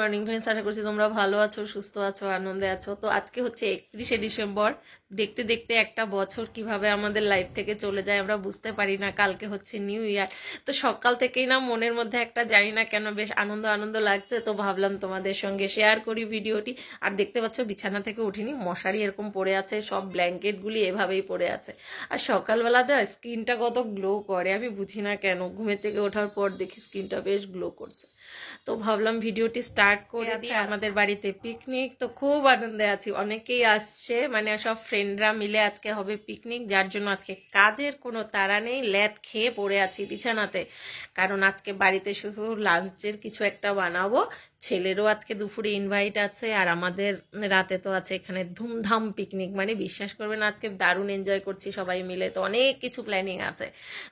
Morning friends, আশা করছি তোমরা ভালো আছো, সুস্থ আছো, আনন্দে আছো। তো আজকে হচ্ছে 31শে ডিসেম্বর। দেখতে দেখতে একটা বছর কিভাবে আমাদের লাইফ থেকে চলে যায় আমরা বুঝতে পারি না। কালকে হচ্ছে নিউ ইয়ার। তো সকাল থেকেই না মনের মধ্যে একটা জানি না কেন বেশ আনন্দ আনন্দ লাগছে। তো ভাবলাম তোমাদের সঙ্গে শেয়ার করি ভিডিওটি। আর দেখতে পাচ্ছ বিছানা থেকে উঠিনি, মশারি এরকম পড়ে আছে, সব ব্ল্যাঙ্কেটগুলি এভাবেই পড়ে আছে। আর সকালবেলাটা স্কিনটা কত গ্লো করে আমি বুঝি না কেন, ঘুমের থেকে ওঠার পর দেখি স্কিনটা বেশ গ্লো করছে। তো ভাবলাম ভিডিওটি স্টার্ট করে দিই। আমাদের বাড়িতে পিকনিক, তো খুব আনন্দে আছি, অনেকেই আসছে, মানে সব ফ্রেন্ডরা মিলে আজকে হবে পিকনিক, যার জন্য আজকে কাজের কোনো তাড়া নেই, ল্যাদ খেয়ে পড়ে আছি বিছানাতে। কারণ আজকে বাড়িতে শুধু লাঞ্চের কিছু একটা বানাবো, ছেলেরও আজকে দুপুরে ইনভাইট আছে, আর আমাদের রাতে তো আছে এখানে ধুমধাম পিকনিক, মানে বিশ্বাস করবেন আজকে দারুণ এনজয় করছি সবাই মিলে। তো অনেক কিছু প্ল্যানিং আছে।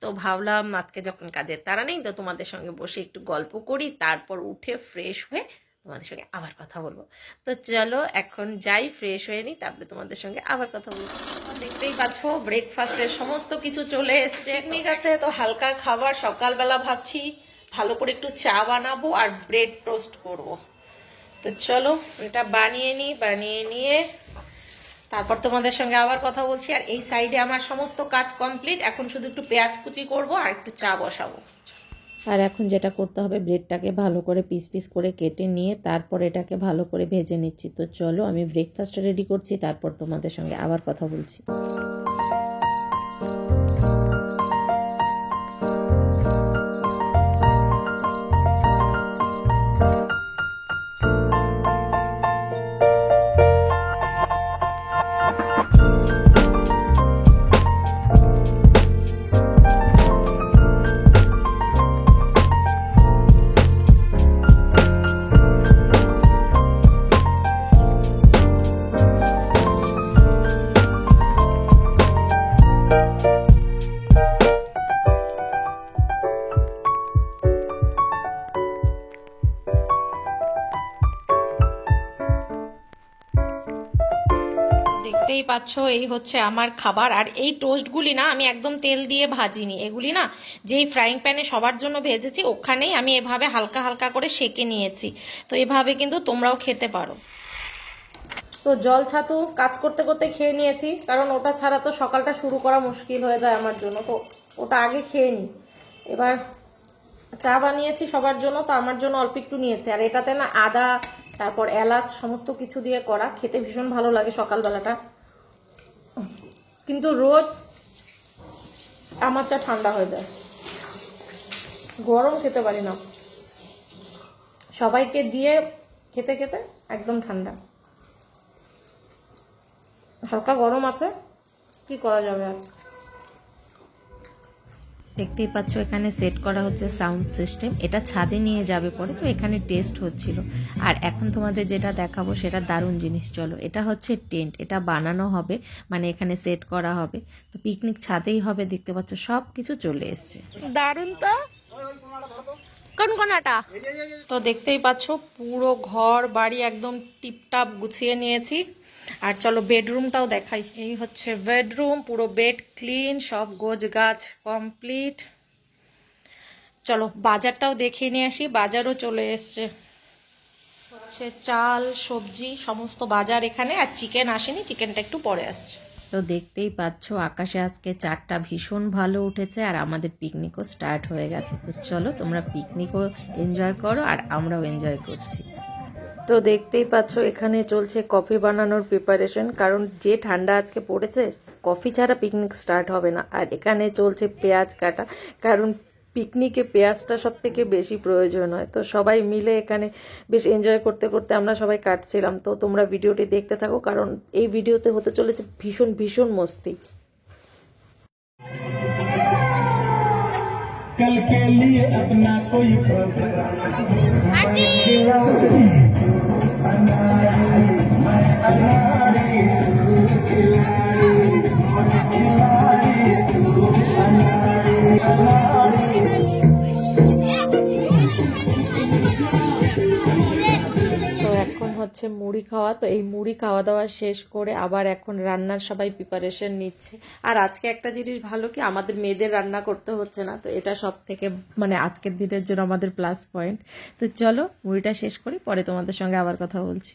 তো ভাবলাম আজকে যখন কাজের তাড়া নেই, তো তোমাদের সঙ্গে বসে একটু গল্প করি, তারপর উঠে ফ্রেশ হয়ে তোমাদের সঙ্গে আবার কথা বলবো। তো চলো এখন যাই, ফ্রেশ হয়ে নিই, তারপরে তোমাদের সঙ্গে আবার কথা বলছি। দেখতেই পাচ্ছ ব্রেকফাস্টের সমস্ত কিছু চলে এসছে। পিকনিক আছে তো হালকা খাবার। সকালবেলা ভাবছি ভালো করে একটু চা বানাবো আর ব্রেড টোস্ট করব। তো চলো এটা বানিয়ে নিই, বানিয়ে নিয়ে তারপর তোমাদের সঙ্গে আবার কথা বলছি। আর এই সাইডে আমার সমস্ত কাজ কমপ্লিট, এখন শুধু একটু পেঁয়াজ কুচি করব আর একটু চা বসাবো। আর এখন যেটা করতে হবে, ব্রেডটাকে ভালো করে পিস পিস করে কেটে নিয়ে তারপর এটাকে ভালো করে ভেজে নিচ্ছি। তো চলো আমি ব্রেকফাস্ট রেডি করছি, তারপর তোমাদের সঙ্গে আবার কথা বলছি। দেখতেই পাচ্ছ এই হচ্ছে আমার খাবার। আর এই টোস্টগুলি না আমি একদম তেল দিয়ে ভাজিনি, এগুলি না যেই ফ্রাইং প্যানে সবার জন্য ভেজেছি ওখানেই আমি এভাবে হালকা হালকা করে সেকে নিয়েছি। তো এভাবে কিন্তু তোমরাও খেতে পারো। তো জল ছাতু কাজ করতে করতে খেয়ে নিয়েছি, কারণ ওটা ছাড়া তো সকালটা শুরু করা মুশকিল হয়ে যায় আমার জন্য। তো ওটা আগে খেয়ে নিই। এবার চা বানিয়েছি সবার জন্য, তো আমার জন্য অল্প একটু নিয়েছি। আর এটাতে না আদা, তারপর এলাচ সমস্ত কিছু দিয়ে করা, খেতে ভীষণ ভালো লাগে সকালবেলাটা। কিন্তু রোজ আমার চা ঠান্ডা হয়ে যায়, গরম খেতে পারি না। সবাইকে দিয়ে খেতে খেতে একদম ঠান্ডা, হালকা গরম আছে, কি করা যাবে আর। দেখতেই পাচ্ছ এখানে সেট করা হচ্ছে সাউন্ড সিস্টেম, এটা ছাদে নিয়ে যাবে পরে। তো এখানে টেস্ট হচ্ছিল। আর এখন তোমাদের যেটা দেখাবো সেটা দারুণ জিনিস। চলো, এটা হচ্ছে টেন্ট, এটা বানানো হবে, মানে এখানে সেট করা হবে। তো পিকনিক ছাদেই হবে, দেখতে পাচ্ছ সব কিছু চলে এসছে। দারুণ তো, কোন কোনাটা। তো দেখতেই পাচ্ছ পুরো ঘর বাড়ি একদম টিপটাপ গুছিয়ে নিয়েছি। আর চলো বেডরুমটাও দেখাই। এই হচ্ছে বেডরুম, পুরো বেড ক্লিন, সব গোছ গাছ কমপ্লিট। চলো বাজারটাও দেখিয়ে নিয়ে আসি, বাজারও চলে এসছে। হচ্ছে চাল সবজি সমস্ত বাজার এখানে। আর চিকেন আসেনি, চিকেনটা একটু পরে আসছে। তো দেখতেই পাচ্ছ আকাশে আজকে চারটা ভীষণ ভালো উঠেছে, আর আমাদের পিকনিকও স্টার্ট হয়ে গেছে। তো চলো তোমরা পিকনিকও এনজয় করো আর আমরাও এনজয় করছি। তো দেখতেই পাচ্ছ এখানে চলছে কফি বানানোর প্রিপারেশন, কারণ যে ঠান্ডা আজকে পড়েছে কফি ছাড়া পিকনিক স্টার্ট হবে না। আর এখানে চলছে পেঁয়াজ কাটা, কারণ পিকনিকে পেঁয়াজটা সব থেকে বেশি প্রয়োজন হয়। তো সবাই মিলে এখানে বেশ এনজয় করতে করতে আমরা সবাই কাটছিলাম। তো তোমরা ভিডিওটি দেখতে থাকো, কারণ এই ভিডিওতে হতে চলেছে ভীষণ ভীষণ মস্তি। कल के लिए अपना कोई হচ্ছে মুড়ি মুড়ি খাওয়া, তো এই মুড়ি খাওয়া দাওয়া শেষ করে আবার এখন রান্নার সবাই প্রিপারেশন নিচ্ছে। আর আজকে একটা জিনিস ভালো কি, আমাদের মেয়েদের রান্না করতে হচ্ছে না, তো এটা সব থেকে মানে আজকের দিনের জন্য আমাদের প্লাস পয়েন্ট। তো চলো মুড়িটা শেষ করি, পরে তোমাদের সঙ্গে আবার কথা বলছি।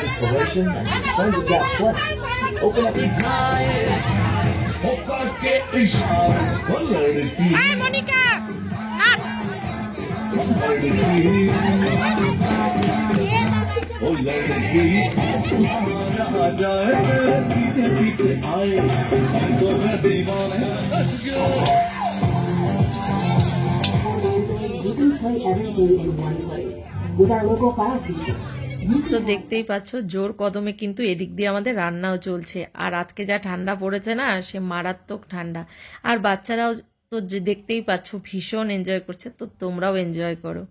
Inspiration and friends have got plenty. Open up. Hi, Monica! You can play everything in one place with our local files feature. তো দেখতেই পাচ্ছ জোর কদমে কিন্তু এদিক দিয়ে আমাদের রান্নাও চলছে। আর আজকে যা ঠান্ডা পড়েছে না, সে মারাত্মক ঠান্ডা। আর বাচ্চারাও তো দেখতেই পাচ্ছ ভীষণ এনজয় করছে, তো তোমরাও এনজয় করো।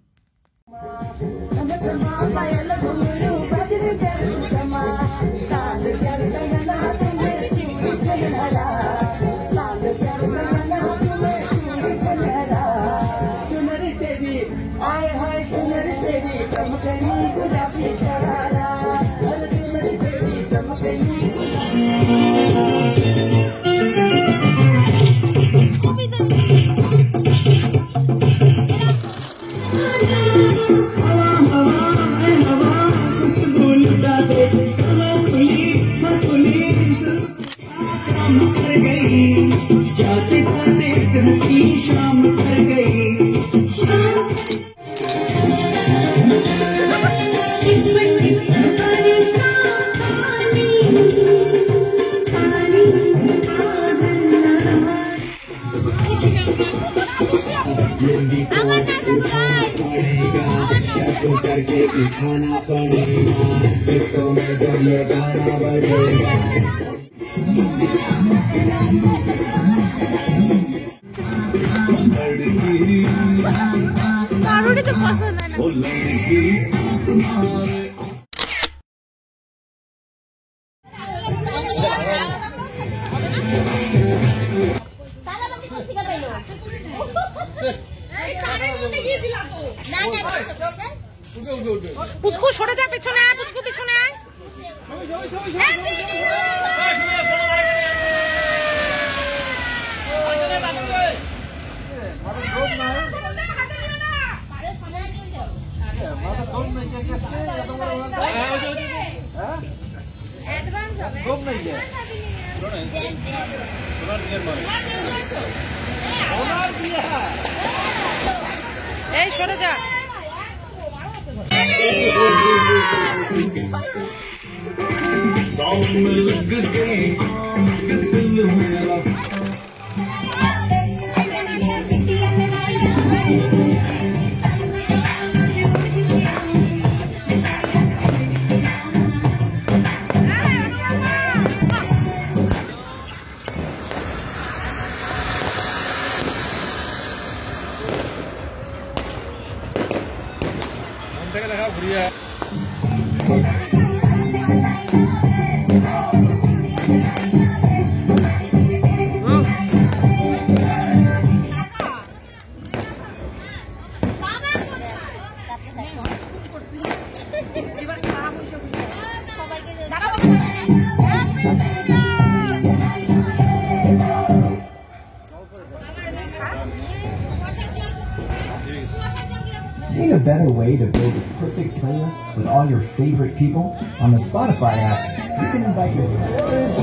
करके खाना पड़ेगा, इसको में जब ये गाना बजेगा। কারোরই তো পছন্দ হয় না। পুচকু সরে যা, পেছনে পুচকু পেছনে। এই সরে যা। Need a better way to build perfect playlists with all your favorite people? On the Spotify app, you can invite your friends.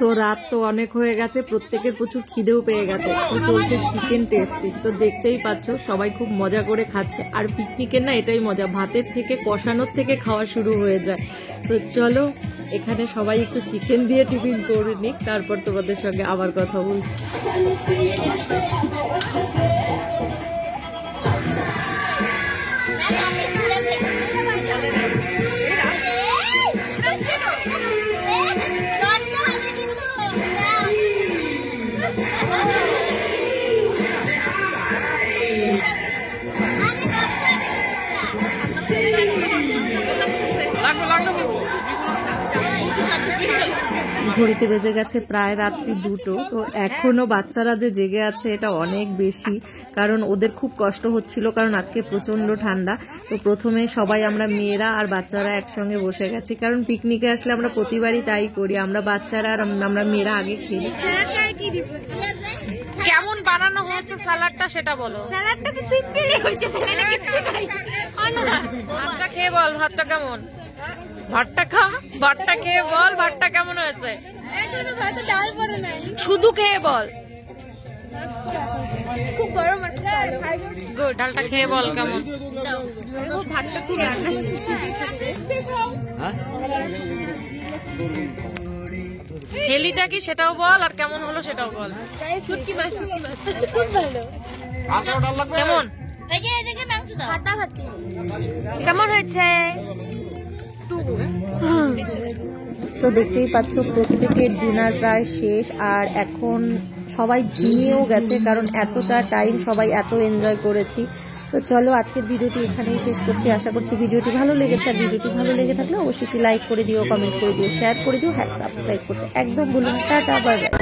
তো রাত তো অনেক হয়ে গেছে, প্রত্যেকের প্রচুর খিদেও পেয়ে গেছে। তো চলছে চিকেন টেস্টিং, তো দেখতেই পাচ্ছ সবাই খুব মজা করে খাচ্ছে। আর পিকনিকের না এটাই মজা, ভাতের থেকে কষানোর থেকে খাওয়া শুরু হয়ে যায়। তো চলো এখানে সবাই একটু চিকেন দিয়ে টিফিন করে নিক, তারপর তোমাদের সঙ্গে আবার কথা বলছি। ঘড়িতে বেজে গেছে প্রায় রাত্রি 2টো। তো এখনো বাচ্চারা যে জেগে আছে এটা অনেক বেশি, কারণ ওদের খুব কষ্ট হচ্ছিল, কারণ আজকে প্রচন্ড ঠান্ডা। তো প্রথমে সবাই আমরা মেয়েরা আর বাচ্চারা একসঙ্গে বসে গেছি, কারণ পিকনিকে আসলে আমরা প্রতিবারই তাই করি, আমরা বাচ্চারা আর আমরা মেয়েরা আগে খেলি। কেমন বানানো হয়েছে স্যালাডটা সেটা বলো। স্যালাডটা তো সিম্পলই হয়েছে, স্যালাডে কিছু নাই। ভাতটা খেয়ে বল, ভাতটা কেমন? ভাতটা খা, ভাতটা খেয়ে বল ভাতটা কেমন হয়েছে। এখনো ভাতে ডাল পড়ে নাই, শুধু খেয়ে বল। খুব গরম আর গুড, ডালটা খেয়ে বল কেমন। ভাতটা তুই রান্না খেলিটা কি সেটাও বল, আর কেমন হলো সেটাও বল। শুটকি মাছ খুব ভালো। কেমন কেমন হয়েছে? তো দেখতেই পাচ্ছ প্রত্যেকের ডিনার প্রায় শেষ, আর এখন সবাই ঝিমিয়েও গেছে, কারণ এতটা টাইম সবাই এত এনজয় করেছি। তো চলো আজকের ভিডিওটি এখানেই শেষ করছি। আশা করছি ভিডিওটি ভালো লেগেছে, আর ভিডিওটি ভালো লেগে থাকলে অবশ্যই লাইক করে দিও, কমেন্ট করে দিও, শেয়ার করে দিও, হ্যাঁ সাবস্ক্রাইব করতে একদম ভুলো না। Tata, bye bye.